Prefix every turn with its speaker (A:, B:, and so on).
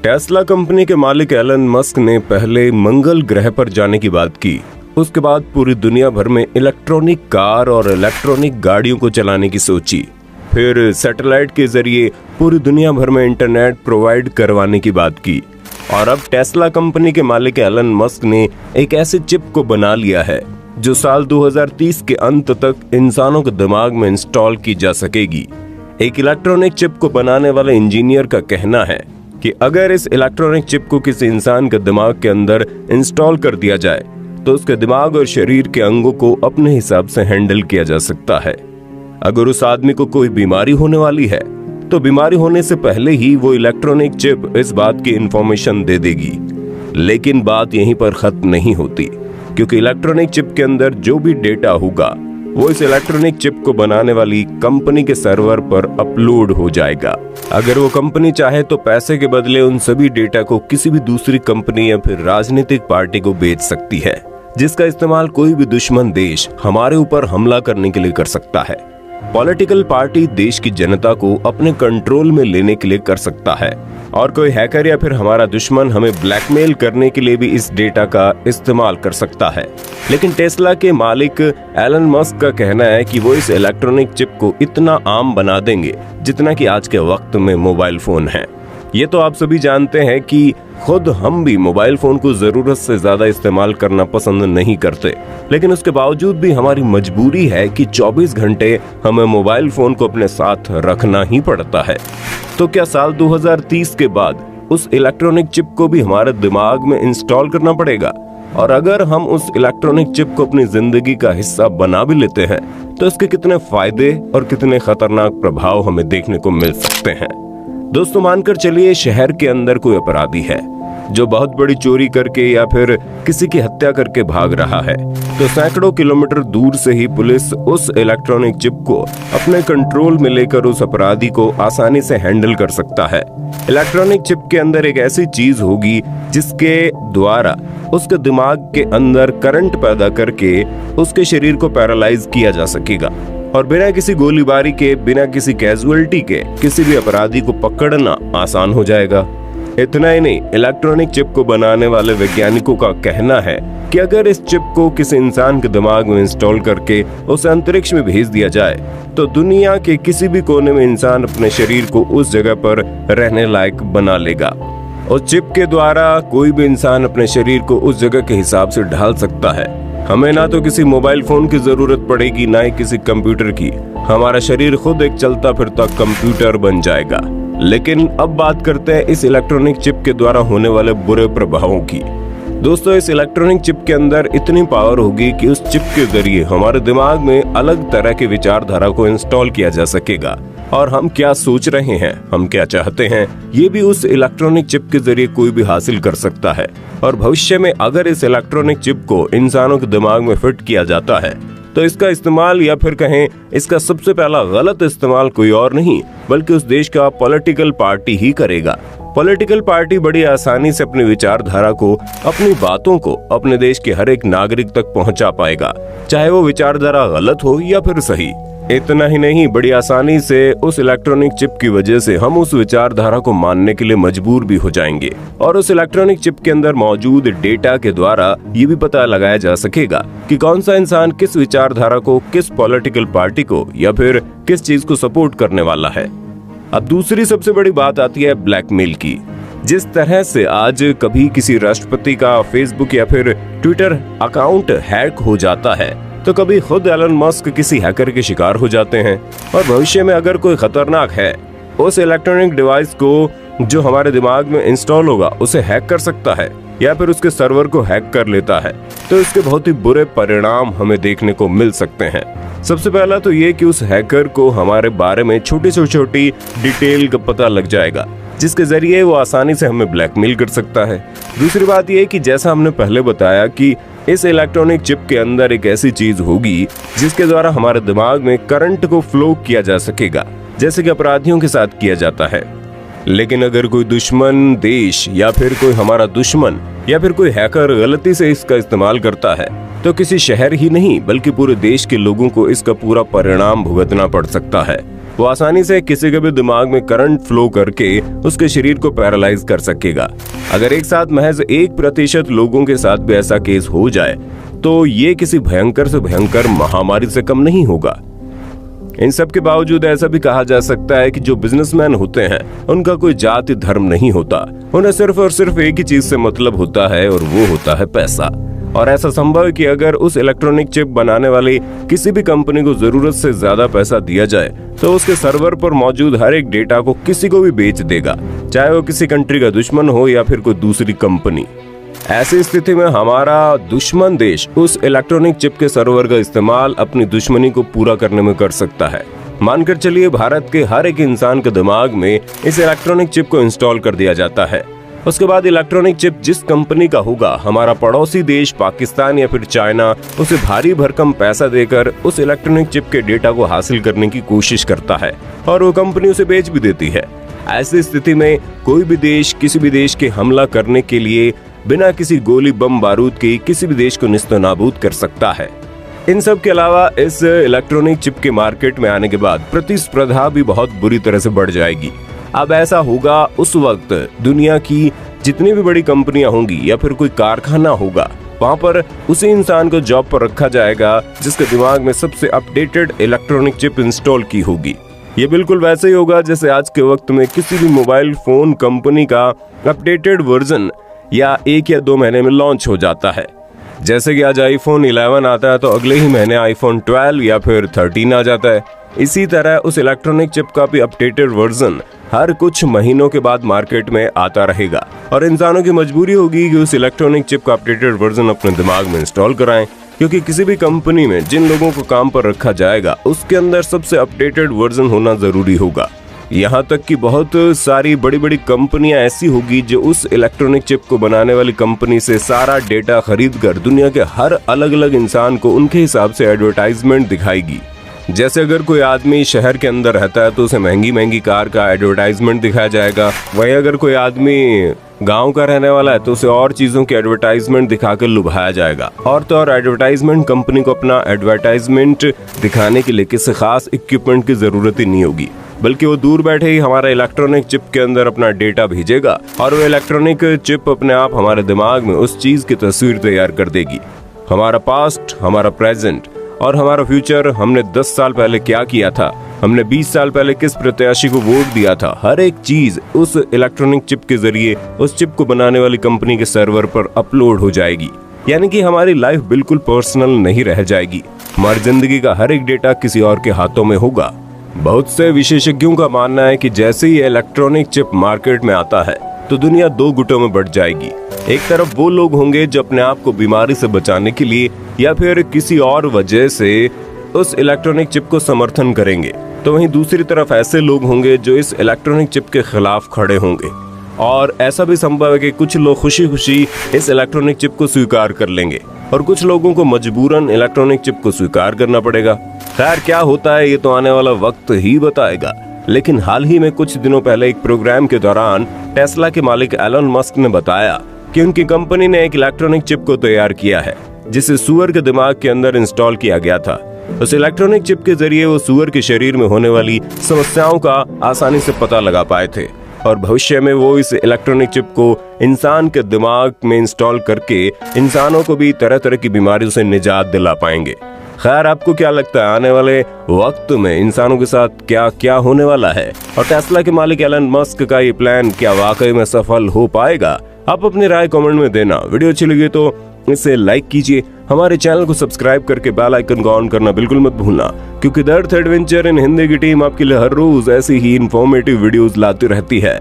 A: Tesla company के मालिक Elon Musk ने पहले मंगल ग्रह पर जाने की बात की। उसके बाद पूरी दुनिया भर में इलेक्ट्रॉनिक कार और इलेक्ट्रॉनिक गाड़ियों को चलाने की सोची। फिर सैटेलाइट के जरिए पूरी दुनिया भर में इंटरनेट प्रोवाइड करवाने की बात की। और अब टेस्ला कंपनी के मालिक एलन मस्क ने एक ऐसे चिप को बना लिया है जो साल 2030 के अंत तक इंसानों के दिमाग में इंस्टॉल की जा सकेगी। एक इलेक्ट्रॉनिक चिप को बनाने वाले इंजीनियर का कहना है कि अगर इस इलेक्ट्रॉनिक चिप को किसी इंसान के दिमाग के अंदर इंस्टॉल कर दिया जाए तो उसके दिमाग और शरीर के अंगों को अपने हिसाब से हैंडल किया जा सकता है। अगर उस आदमी को कोई बीमारी होने वाली है तो बीमारी होने से पहले ही वो इलेक्ट्रॉनिक चिप इस बात की इंफॉर्मेशन दे देगी। लेकिन बात यहीं पर खत्म नहीं होती, क्योंकि इलेक्ट्रॉनिक चिप के अंदर जो भी डेटा होगा वो इस इलेक्ट्रॉनिक चिप को बनाने वाली कंपनी के सर्वर पर अपलोड हो जाएगा। अगर वो कंपनी चाहे तो पैसे के बदले उन सभी डेटा को किसी भी दूसरी कंपनी या फिर राजनीतिक पार्टी को बेच सकती है, जिसका इस्तेमाल कोई भी दुश्मन देश हमारे ऊपर हमला करने के लिए कर सकता है। पॉलिटिकल पार्टी देश की जनता को अपने कंट्रोल में लेने के लिए कर सकता है, और कोई हैकर या फिर हमारा दुश्मन हमें ब्लैकमेल करने के लिए भी इस डेटा का इस्तेमाल कर सकता है। लेकिन टेस्ला के मालिक एलन मस्क का कहना है कि वो इस इलेक्ट्रॉनिक चिप को इतना आम बना देंगे जितना कि आज के वक्त में मोबाइल फोन है। ये तो आप सभी जानते हैं कि खुद हम भी मोबाइल फोन को जरूरत से ज्यादा इस्तेमाल करना पसंद नहीं करते, लेकिन उसके बावजूद भी हमारी मजबूरी है कि 24 घंटे हमें मोबाइल फोन को अपने साथ रखना ही पड़ता है। तो क्या साल 2030 के बाद उस इलेक्ट्रॉनिक चिप को भी हमारे दिमाग में इंस्टॉल करना पड़ेगा? और अगर हम उस इलेक्ट्रॉनिक चिप को अपनी जिंदगी का हिस्सा बना भी लेते हैं तो इसके कितने फायदे और कितने खतरनाक प्रभाव हमें देखने को मिल सकते हैं। दोस्तों, मानकर चलिए शहर के अंदर कोई अपराधी है जो बहुत बड़ी चोरी करके या फिर किसी की हत्या करके भाग रहा है, तो सैकड़ों किलोमीटर दूर से ही पुलिस उस इलेक्ट्रॉनिक चिप को अपने कंट्रोल में लेकर उस अपराधी को आसानी से हैंडल कर सकता है। इलेक्ट्रॉनिक चिप के अंदर एक ऐसी चीज होगी जिसके द्वारा उसके दिमाग के अंदर करंट पैदा करके उसके शरीर को पैरालाइज किया जा सकेगा, और बिना किसी गोलीबारी के, बिना किसी कैजुअलिटी के किसी भी अपराधी को पकड़ना आसान हो जाएगा। इतना ही नहीं, इलेक्ट्रॉनिक चिप को बनाने वाले वैज्ञानिकों का कहना है कि अगर इस चिप को किसी इंसान के दिमाग में इंस्टॉल करके उसे अंतरिक्ष में भेज दिया जाए तो दुनिया के किसी भी कोने में इंसान अपने शरीर को उस जगह पर रहने लायक बना लेगा। उस चिप के द्वारा कोई भी इंसान अपने शरीर को उस जगह के हिसाब से ढाल सकता है। हमें ना तो किसी मोबाइल फोन की जरूरत पड़ेगी, ना ही किसी कंप्यूटर की। हमारा शरीर खुद एक चलता फिरता कंप्यूटर बन जाएगा। लेकिन अब बात करते हैं इस इलेक्ट्रॉनिक चिप के द्वारा होने वाले बुरे प्रभावों की। दोस्तों, इस इलेक्ट्रॉनिक चिप के अंदर इतनी पावर होगी कि उस चिप के जरिए हमारे दिमाग में अलग तरह की विचारधारा को इंस्टॉल किया जा सकेगा, और हम क्या सोच रहे हैं, हम क्या चाहते हैं, ये भी उस इलेक्ट्रॉनिक चिप के जरिए कोई भी हासिल कर सकता है। और भविष्य में अगर इस इलेक्ट्रॉनिक चिप को इंसानों के दिमाग में फिट किया जाता है तो इसका इस्तेमाल, या फिर कहें इसका सबसे पहला गलत इस्तेमाल, कोई और नहीं बल्कि उस देश का पॉलिटिकल पार्टी ही करेगा। पॉलिटिकल पार्टी बड़ी आसानी से अपनी विचारधारा को, अपनी बातों को अपने देश के हर एक नागरिक तक पहुंचा पाएगा, चाहे वो विचारधारा गलत हो या फिर सही। इतना ही नहीं, बड़ी आसानी से उस इलेक्ट्रॉनिक चिप की वजह से हम उस विचारधारा को मानने के लिए मजबूर भी हो जाएंगे, और उस इलेक्ट्रॉनिक चिप के अंदर मौजूद डेटा के द्वारा ये भी पता लगाया जा सकेगा कि कौन सा इंसान किस विचारधारा को, किस पॉलिटिकल पार्टी को या फिर किस चीज को सपोर्ट करने वाला है। अब दूसरी सबसे बड़ी बात आती है ब्लैकमेल की। जिस तरह से आज कभी किसी राष्ट्रपति का फेसबुक या फिर ट्विटर अकाउंट हैक हो जाता है, तो कभी खुद एलन मस्क किसी हैकर के शिकार हो जाते हैं। और भविष्य में अगर कोई खतरनाक है उस इलेक्ट्रॉनिक डिवाइस को जो हमारे दिमाग में इंस्टॉल होगा उसे हैक कर सकता है, या फिर उसके सर्वर को हैक कर लेता है, तो इसके बहुत ही बुरे परिणाम हमें देखने को मिल सकते हैं। सबसे पहला तो ये कि उस हैकर को हमारे बारे में छोटी से छोटी डिटेल का पता लग जाएगा, जिसके जरिए वो आसानी से हमें ब्लैकमेल कर सकता है। दूसरी बात यह कि जैसा हमने पहले बताया कि इस इलेक्ट्रॉनिक चिप के अंदर एक ऐसी चीज होगी जिसके द्वारा हमारे दिमाग में करंट को फ्लो किया जा सकेगा, जैसे कि अपराधियों के साथ किया जाता है। लेकिन अगर कोई दुश्मन देश या फिर कोई हमारा दुश्मन या फिर कोई हैकर गलती से इसका इस्तेमाल करता है, तो किसी शहर ही नहीं बल्कि पूरे देश के लोगों को इसका पूरा परिणाम भुगतना पड़ सकता है। वो आसानी से किसी के भी दिमाग में करंट फ्लो करके उसके शरीर को पैरालाइज कर सकेगा। अगर एक साथ महज 1% लोगों के साथ भी ऐसा केस हो जाए तो ये किसी भयंकर से भयंकर महामारी से कम नहीं होगा। इन सब के बावजूद ऐसा भी कहा जा सकता है कि जो बिजनेसमैन होते हैं उनका कोई जाति धर्म नहीं होता, उन्हें सिर्फ और सिर्फ एक ही चीज से मतलब होता है और वो होता है पैसा। और ऐसा संभव है कि अगर उस इलेक्ट्रॉनिक चिप बनाने वाली किसी भी कंपनी को जरूरत से ज्यादा पैसा दिया जाए तो उसके सर्वर पर मौजूद हर एक डेटा को किसी को भी बेच देगा, चाहे वो किसी कंट्री का दुश्मन हो या फिर कोई दूसरी कंपनी। ऐसी स्थिति में हमारा दुश्मन देश उस इलेक्ट्रॉनिक चिप के सर्वर का इस्तेमाल अपनी दुश्मनी को पूरा करने में कर सकता है। मानकर चलिए भारत के हर एक इंसान के दिमाग में इस इलेक्ट्रॉनिक चिप को इंस्टॉल कर दिया जाता है। उसके बाद इलेक्ट्रॉनिक चिप जिस कंपनी का होगा, हमारा पड़ोसी देश पाकिस्तान या फिर चाइना उसे भारी भरकम पैसा देकर उस इलेक्ट्रॉनिक चिप के डेटा को हासिल करने की कोशिश करता है और वो कंपनी उसे बेच भी देती है। ऐसी स्थिति में कोई भी देश किसी भी देश के हमला करने के लिए बिना किसी गोली बम बारूद के किसी भी देश को निस्तनाबूद कर सकता है। इन सब के अलावा इस इलेक्ट्रॉनिक चिप के मार्केट में आने के बाद प्रतिस्पर्धा भी बहुत बुरी तरह से बढ़ जाएगी। अब ऐसा होगा उस वक्त दुनिया की जितनी भी बड़ी कंपनियां होंगी या फिर कोई कारखाना होगा, वहां पर उसी इंसान को जॉब पर रखा जाएगा जिसके दिमाग में सबसे अपडेटेड इलेक्ट्रॉनिक चिप इंस्टॉल की होगी। ये बिल्कुल वैसे ही होगा जैसे आज के वक्त में किसी भी मोबाइल फोन कंपनी का अपडेटेड वर्जन या 1 या 2 महीने में लॉन्च हो जाता है। जैसे कि आज आईफोन 11 आता है तो अगले ही महीने आईफोन 12 या फिर 13 आ जाता है। इसी तरह उस इलेक्ट्रॉनिक चिप का भी अपडेटेड वर्जन हर कुछ महीनों के बाद मार्केट में आता रहेगा और इंसानों की मजबूरी होगी कि उस इलेक्ट्रॉनिक चिप का अपडेटेड वर्जन अपने दिमाग में इंस्टॉल कराएं, क्योंकि किसी भी कंपनी में जिन लोगों को काम पर रखा जाएगा उसके अंदर सबसे अपडेटेड वर्जन होना जरूरी होगा। यहाँ तक कि बहुत सारी बड़ी बड़ी कंपनियां ऐसी होगी जो उस इलेक्ट्रॉनिक चिप को बनाने वाली कंपनी से सारा डेटा खरीद कर दुनिया के हर अलग अलग इंसान को उनके हिसाब से एडवर्टाइजमेंट दिखाएगी। जैसे अगर कोई आदमी शहर के अंदर रहता है तो उसे महंगी महंगी कार का एडवर्टाइजमेंट दिखाया जाएगा, वहीं अगर कोई आदमी गांव का रहने वाला है तो उसे और चीजों की एडवर्टाइजमेंट दिखाकर लुभाया जाएगा। और तो और एडवर्टाइजमेंट कंपनी को अपना एडवर्टाइजमेंट दिखाने के लिए किसी खास इक्विपमेंट की जरूरत ही नहीं होगी, बल्कि वो दूर बैठे ही हमारा इलेक्ट्रॉनिक चिप के अंदर अपना डेटा भेजेगा और वो इलेक्ट्रॉनिक चिप अपने आप हमारे दिमाग में उस चीज की तस्वीर तैयार कर देगी। हमारा पास्ट, हमारा प्रेजेंट और हमारा फ्यूचर, हमने 10 साल पहले क्या किया था, हमने 20 साल पहले किस प्रत्याशी को वोट दिया था, हर एक चीज उस इलेक्ट्रॉनिक चिप के जरिए उस चिप को बनाने वाली कंपनी के सर्वर पर अपलोड हो जाएगी। यानी कि हमारी लाइफ बिल्कुल पर्सनल नहीं रह जाएगी। हमारी जिंदगी का हर एक डेटा किसी और के हाथों में होगा। बहुत से विशेषज्ञों का मानना है कि जैसे ही इलेक्ट्रॉनिक चिप मार्केट में आता है तो दुनिया 2 गुटों में बढ़ जाएगी। एक तरफ वो लोग होंगे जो अपने आप को बीमारी से बचाने के लिए या फिर किसी और वजह से उस इलेक्ट्रॉनिक चिप को समर्थन करेंगे, तो वहीं दूसरी तरफ ऐसे लोग होंगे जो इस इलेक्ट्रॉनिक चिप के खिलाफ खड़े होंगे। और ऐसा भी संभव है कि कुछ लोग खुशी खुशी इस इलेक्ट्रॉनिक चिप को स्वीकार कर लेंगे और कुछ लोगों को मजबूरन इलेक्ट्रॉनिक चिप को स्वीकार करना पड़ेगा। खैर क्या होता है ये तो आने वाला वक्त ही बताएगा। लेकिन हाल ही में कुछ दिनों पहले एक प्रोग्राम के दौरान टेस्ला के मालिक एलन मस्क ने बताया कि उनकी कंपनी ने एक इलेक्ट्रॉनिक चिप को तैयार किया है जिसे सुअर के दिमाग के अंदर इंस्टॉल किया गया था। उस इलेक्ट्रॉनिक चिप के जरिए वो सुअर के शरीर में होने वाली समस्याओं का आसानी से पता लगा पाए थे और भविष्य में वो इस इलेक्ट्रॉनिक चिप को इंसान के दिमाग में इंस्टॉल करके इंसानों को भी तरह तरह की बीमारियों से निजात दिला पाएंगे। खैर आपको क्या लगता है आने वाले वक्त में इंसानों के साथ क्या क्या होने वाला है और टेस्ला के मालिक एलन मस्क का ये प्लान क्या वाकई में सफल हो पाएगा? आप अपनी राय कमेंट में देना। वीडियो अच्छी लगी तो इसे लाइक कीजिए, हमारे चैनल को सब्सक्राइब करके बेल आइकन को ऑन करना बिल्कुल मत भूलना, क्योंकि the earth adventure in Hindi की टीम आपके लिए हर रोज ऐसी ही इंफॉर्मेटिव वीडियोस लाती रहती है।